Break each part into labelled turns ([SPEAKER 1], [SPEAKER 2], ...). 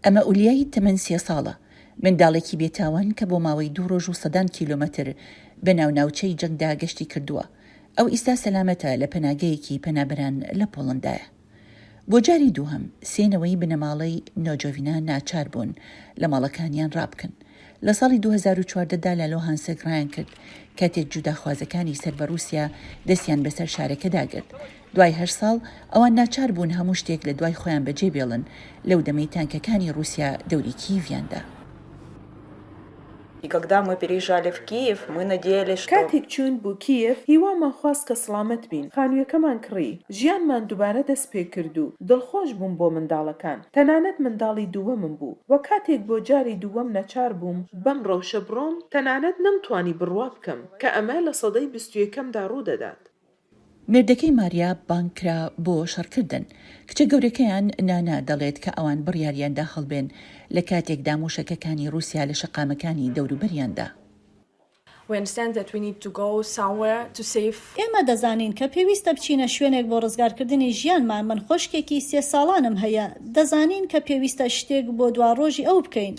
[SPEAKER 1] ئەمە ئولیای تەمەن 3 ساڵە، منداڵێکی بێتاوان کە بۆ ماوەی 2 ڕۆژ و سەدان کیلۆمەتر بە ناوناوچەی جەنگدا گەشتی کردووە. ئەو ئێستا سەلامەتە لە پەناگەیەکی پەنابەران لە پۆڵەندایە. بۆ جاری دووهەم سێنەوەی بنەماڵەی نۆجۆڤینا ناچار بوون لە ماڵەکانیان ڕابکەن. لە ساڵی 2014دا لە لۆهانسک ڕایان کرد کاتێک جوداخوازەکانی سەر بە رووسیا دەستیان بەسەر شارەکەدا گرت. دوای 8 ساڵ ئەوان ناچار بوون هەموو شتێک لە دوای خۆیان بەجێ بێڵن لەو دەمەی تانکەکانی رووسیا دەوری کیڤیاندا.
[SPEAKER 2] کاتێک چوون بۆ کیف هیوامان خواست کە سڵامەت بین. خانوویەکەمان کڕی، ژیانمان دووبارە دەست پێ کرد و دڵخۆش بووم بۆ منداڵەکان. تەنانەت منداڵی دووەمم بوو و کاتێک بۆ جاری دووەم نەچار بووم بەم ڕەوشە بڕۆم تەنانەت نەمتوانی بڕوا بکەم کە ئەمە لە سەدەی 21ەمدا ڕوودەدات.
[SPEAKER 1] مێردەکەی ماریا بانکرا بۆ شەڕکردن. کچە گەورەکەیان نانا دەڵێت کە ئەوان بڕیاریاندا هەڵبێن لە کاتێکدا موشەکەکانی رووسیا لە شەقامەکانی دەوروبەریاندا.
[SPEAKER 3] ئێمە دەزانین کە پێویستە بچینە شوێنێک بۆ ڕزگارکردنی ژیانمان. من خۆشکێکی 3 ساڵانم هەیە. دەزانین کە پێویستە شتێک بۆ دواڕۆژی ئەو بکەین.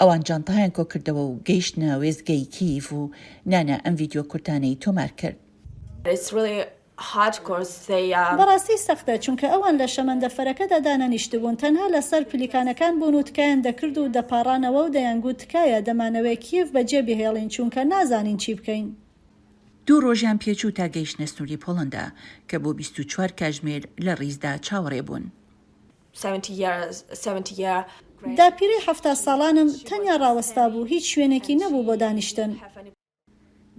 [SPEAKER 1] ئەوان جانتایان کۆ کردەوە و گەیشتنە وێستگەی کیڤ و نانا ئەم ڤیدیۆ کورتانەی تۆمار کرد.
[SPEAKER 3] بەڕاستی سەختە چونکە ئەوان لە شەمەندەفەرەکەدا دانەنیشتبوون، تەنها لەسەر پلیکانەکان بوون و تکایان دەکرد و دەپاڕانەوە و دەیانگوت تکایە دەمانەوەی کیڤ بەجێ بهێڵین چونکە نازانین چی بکەین.
[SPEAKER 1] 2 ڕۆژیان پێچوو تا گەیشتنە سنووری پۆڵەندا کە بۆ 24 کاتژمێر لە ڕیزدا چاوەڕێ بوون.
[SPEAKER 3] داپیرەی 70 ساڵانم تەنیا ڕاوەستا بوو، هیچ شوێنێکی نەبوو بۆ دانیشتن.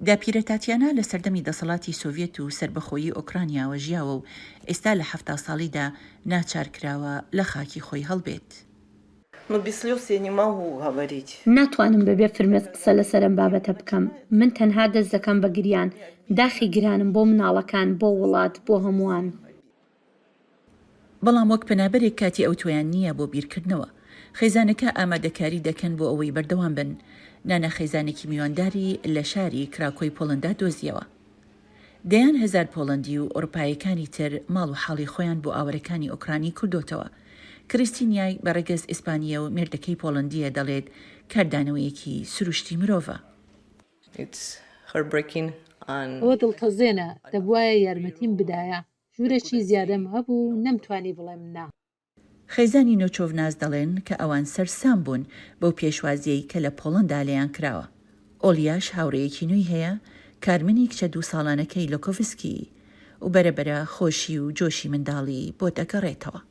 [SPEAKER 1] داپیرە تاتیانا لە سەردەمی دەسەڵاتی سۆڤێت و سربەخۆیی ئۆکرانیاوە ژیاوە و ئێستا لە 70 ساڵیدا ناچار کراوە لە خاکی خۆی هەڵبێت.
[SPEAKER 4] ناتوانم بەبێ فرمێت قسە لەسەرم بابەتە بکەم. من تەنها دەست دەکەم بە گریان. داخی گرانم بۆ مناڵەکان، بۆ وڵات، بۆ هەمووان.
[SPEAKER 1] بەڵام وەک پەنابەرێک کاتی ئەو تۆیان نییە بۆ بیرکردنەوە. خێزانەکە ئامادەکاری دەکەن بۆ ئەوەی بەردەوام بن. نانە خێزانێکی میوانداری لە شاری کراکۆی پۆڵەندا دۆزیەوە. دەیان هزار پۆڵەندی و ئۆروپایەکانی تر ماڵ و حاڵی خۆیان بۆ ئاوەرەکانی ئۆکرانی کردوتەوە. کریستینیای بەڕێگەز ئیسپانیە و مێردەکەی پۆڵەندیە دەڵێت کاردانەوەیەکی سروشتی مرۆڤە.
[SPEAKER 5] ئەوە دڵتەزێنە، دەبوایە یارمەتیم بدایە. ژوورێکی زیادەم هەبوو نەمتوانی بڵێم نا.
[SPEAKER 1] خێزانی نۆچۆڤناز دەڵێن کە ئەوان سەرسام بوون بەو پێشوازیەی کە لە پۆڵەندا لەیان کراوە. ئۆلیاش هاوڕێیەکی نوێی هەیە، کارمنی کچە 2 ساڵانەکەی لۆکۆڤسکی و بەرەبەرە خۆشی و جۆشی منداڵی بۆ دەگەڕێتەوە.